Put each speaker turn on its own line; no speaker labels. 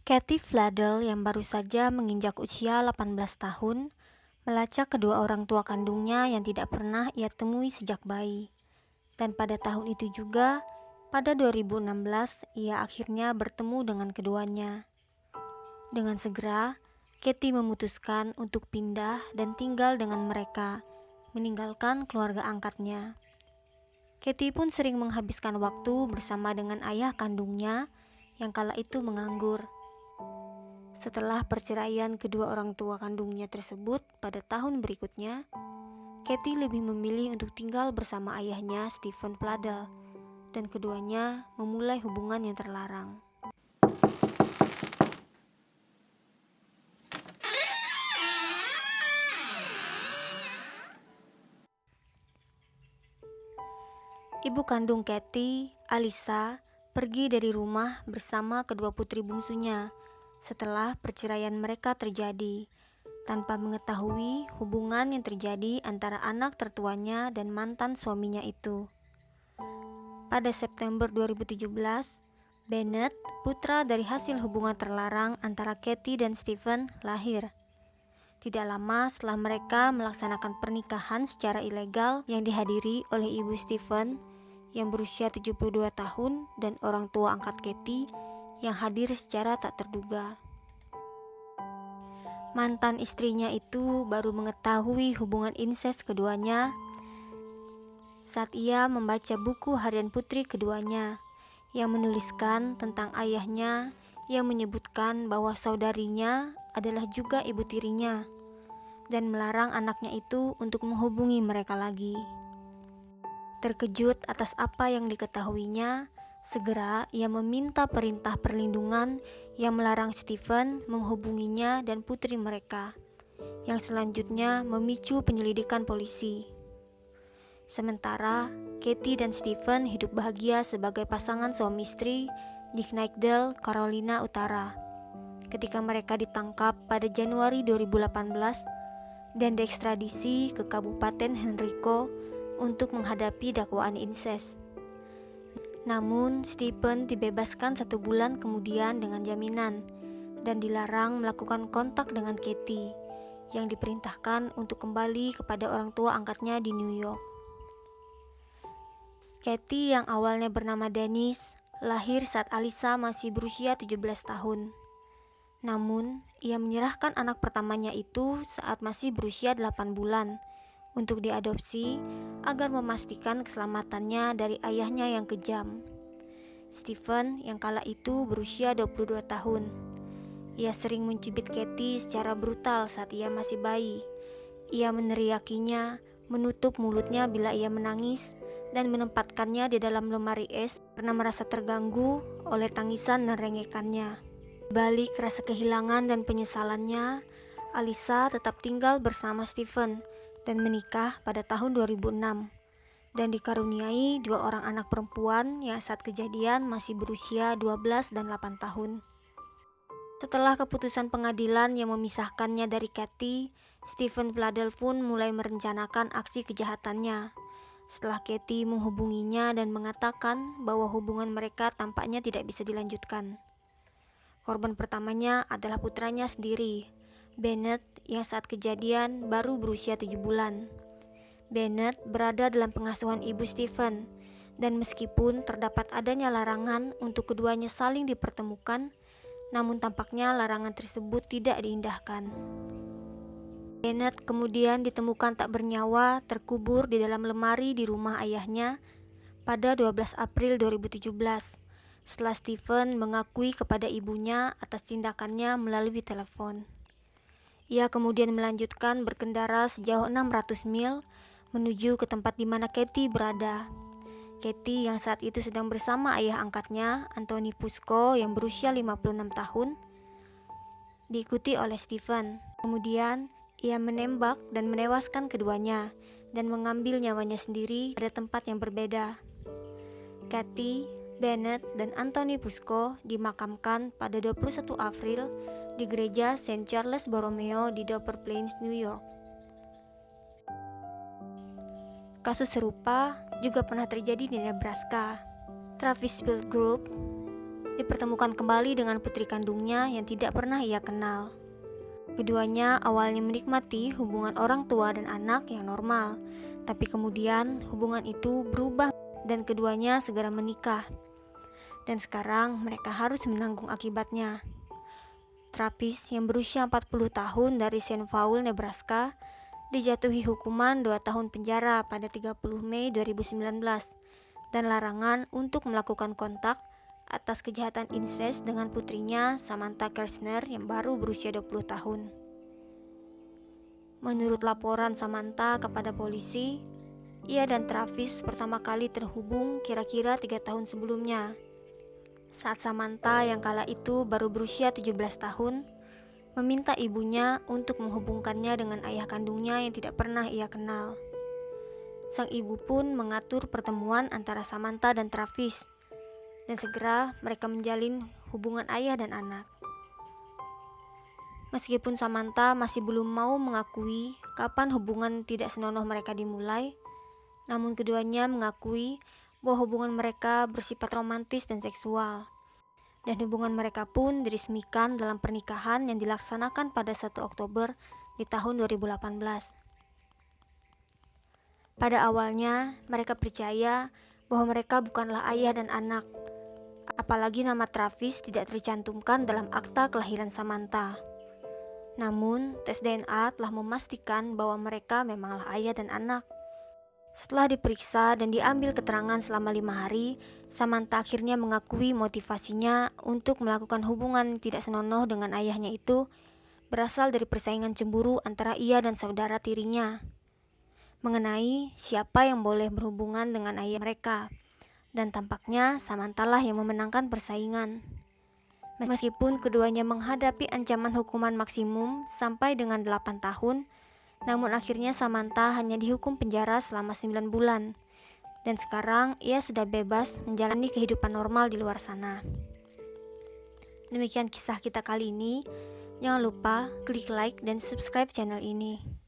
Katie Fladel yang baru saja menginjak usia 18 tahun melacak kedua orang tua kandungnya yang tidak pernah ia temui sejak bayi. Dan pada tahun itu juga, pada 2016, ia akhirnya bertemu dengan keduanya. Dengan segera, Katie memutuskan untuk pindah dan tinggal dengan mereka, meninggalkan keluarga angkatnya. Katie pun sering menghabiskan waktu bersama dengan ayah kandungnya yang kala itu menganggur. Setelah perceraian kedua orang tua kandungnya tersebut pada tahun berikutnya, Katie lebih memilih untuk tinggal bersama ayahnya Stephen Pladel, dan keduanya memulai hubungan yang terlarang. Ibu kandung Katie, Alisa, pergi dari rumah bersama kedua putri bungsunya setelah perceraian mereka terjadi, tanpa mengetahui hubungan yang terjadi antara anak tertuanya dan mantan suaminya itu. Pada September 2017, Bennett, putra dari hasil hubungan terlarang antara Katie dan Stephen, lahir. Tidak lama setelah mereka melaksanakan pernikahan secara ilegal yang dihadiri oleh ibu Stephen yang berusia 72 tahun dan orang tua angkat Katie yang hadir secara tak terduga. Mantan istrinya itu baru mengetahui hubungan insest keduanya saat ia membaca buku harian putri keduanya yang menuliskan tentang ayahnya yang menyebutkan bahwa saudarinya adalah juga ibu tirinya dan melarang anaknya itu untuk menghubungi mereka lagi. Terkejut atas apa yang diketahuinya, segera ia meminta perintah perlindungan yang melarang Stephen menghubunginya dan putri mereka, yang selanjutnya memicu penyelidikan polisi. Sementara, Katie dan Stephen hidup bahagia sebagai pasangan suami istri di Knightdale, Carolina Utara, ketika mereka ditangkap pada Januari 2018 dan diekstradisi ke Kabupaten Henrico untuk menghadapi dakwaan insest. Namun, Stephen dibebaskan 1 bulan kemudian dengan jaminan dan dilarang melakukan kontak dengan Katie yang diperintahkan untuk kembali kepada orang tua angkatnya di New York. Katie yang awalnya bernama Dennis lahir saat Alisa masih berusia 17 tahun. Namun, ia menyerahkan anak pertamanya itu saat masih berusia 8 bulan untuk diadopsi agar memastikan keselamatannya dari ayahnya yang kejam. Stephen yang kala itu berusia 22 tahun. Ia sering mencubit Katie secara brutal saat ia masih bayi. Ia meneriakinya, menutup mulutnya bila ia menangis, dan menempatkannya di dalam lemari es karena merasa terganggu oleh tangisan dan rengekannya. Balik rasa kehilangan dan penyesalannya, Alisa tetap tinggal bersama Stephen dan menikah pada tahun 2006 dan dikaruniai 2 orang anak perempuan yang saat kejadian masih berusia 12 dan 8 tahun. Setelah keputusan pengadilan yang memisahkannya dari Katie, Stephen Pladel pun mulai merencanakan aksi kejahatannya. Setelah Katie menghubunginya dan mengatakan bahwa hubungan mereka tampaknya tidak bisa dilanjutkan. Korban pertamanya adalah putranya sendiri, Bennett, yang saat kejadian baru berusia 7 bulan. Bennett berada dalam pengasuhan ibu Stephen, dan meskipun terdapat adanya larangan untuk keduanya saling dipertemukan, namun tampaknya larangan tersebut tidak diindahkan. Bennett kemudian ditemukan tak bernyawa terkubur di dalam lemari di rumah ayahnya pada 12 April 2017 setelah Stephen mengakui kepada ibunya atas tindakannya melalui telepon. Ia kemudian melanjutkan berkendara sejauh 600 mil menuju ke tempat di mana Katie berada. Katie yang saat itu sedang bersama ayah angkatnya, Anthony Fusco yang berusia 56 tahun, diikuti oleh Stephen. Kemudian, ia menembak dan menewaskan keduanya dan mengambil nyawanya sendiri pada tempat yang berbeda. Katie, Bennett, dan Anthony Fusco dimakamkan pada 21 April di gereja St. Charles Borromeo di Dover Plains, New York. Kasus serupa juga pernah terjadi di Nebraska. Travis Field Group dipertemukan kembali dengan putri kandungnya yang tidak pernah ia kenal. Keduanya awalnya menikmati hubungan orang tua dan anak yang normal, tapi kemudian hubungan itu berubah dan keduanya segera menikah. Dan sekarang mereka harus menanggung akibatnya. Travis yang berusia 40 tahun dari St. Paul, Nebraska, dijatuhi hukuman 2 tahun penjara pada 30 Mei 2019 dan larangan untuk melakukan kontak atas kejahatan insest dengan putrinya Samantha Kersner yang baru berusia 20 tahun. Menurut laporan Samantha kepada polisi, ia dan Travis pertama kali terhubung kira-kira 3 tahun sebelumnya. Saat Samantha yang kala itu baru berusia 17 tahun, meminta ibunya untuk menghubungkannya dengan ayah kandungnya yang tidak pernah ia kenal. Sang ibu pun mengatur pertemuan antara Samantha dan Travis, dan segera mereka menjalin hubungan ayah dan anak. Meskipun Samantha masih belum mau mengakui kapan hubungan tidak senonoh mereka dimulai, namun keduanya mengakui bahwa hubungan mereka bersifat romantis dan seksual. Dan hubungan mereka pun diresmikan dalam pernikahan yang dilaksanakan pada 1 Oktober di tahun 2018. Pada awalnya, mereka percaya bahwa mereka bukanlah ayah dan anak, apalagi nama Travis tidak tercantumkan dalam akta kelahiran Samantha. Namun, tes DNA telah memastikan bahwa mereka memanglah ayah dan anak. Setelah diperiksa dan diambil keterangan selama 5 hari, Samantha akhirnya mengakui motivasinya untuk melakukan hubungan tidak senonoh dengan ayahnya itu berasal dari persaingan cemburu antara ia dan saudara tirinya mengenai siapa yang boleh berhubungan dengan ayah mereka, dan tampaknya Samantha lah yang memenangkan persaingan. Meskipun keduanya menghadapi ancaman hukuman maksimum sampai dengan 8 tahun, namun akhirnya Samantha hanya dihukum penjara selama 9 bulan. Dan sekarang ia sudah bebas menjalani kehidupan normal di luar sana. Demikian kisah kita kali ini. Jangan lupa klik like dan subscribe channel ini.